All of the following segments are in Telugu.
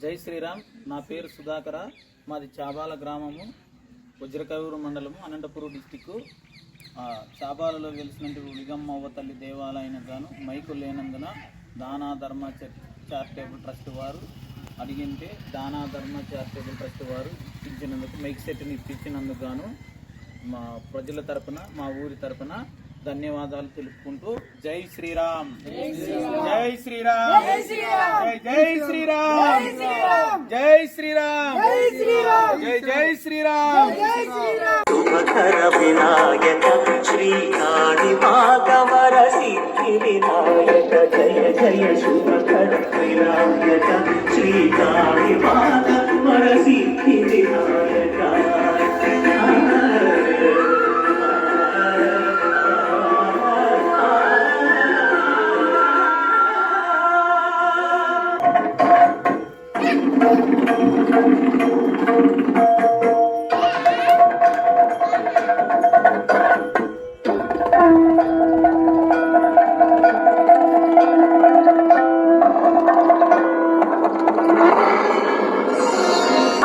జై శ్రీరామ్. నా పేరు సుధాకర. మాది చాబాల గ్రామము, వజ్రకవూరు మండలము, అనంతపురం డిస్టిక్. చాబాలలో వెలిసినటువంటి ఉలిగమ్మవ్వ తల్లి దేవాలయానికి గాను మైకు లేనందున దానా ధర్మ చారిటబుల్ ట్రస్ట్ వారు అడిగింటే దానా ధర్మ చారిటబుల్ ట్రస్ట్ వారు ఇప్పించినందుకు మైక్ సెట్ని ఇప్పించినందుకు గాను మా ప్రజల తరపున, మా ఊరి తరపున ధన్యవాదాలు తెలుపుకుంటూ జై శ్రీరామ్, జై శ్రీరామ్, జై శ్రీరామ్, జై శ్రీరామ్, జై శ్రీరామ్. శుభకర వినాయక శ్రీకాళి భాగవర సిద్ధి వినాయక జయ జయ శుభకర వినాయక శ్రీకాళి భాగవర సిద్ధి వినాయక.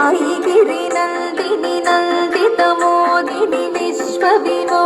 ఐగిరి నందిని నందిత మోదిని విశ్వ వినో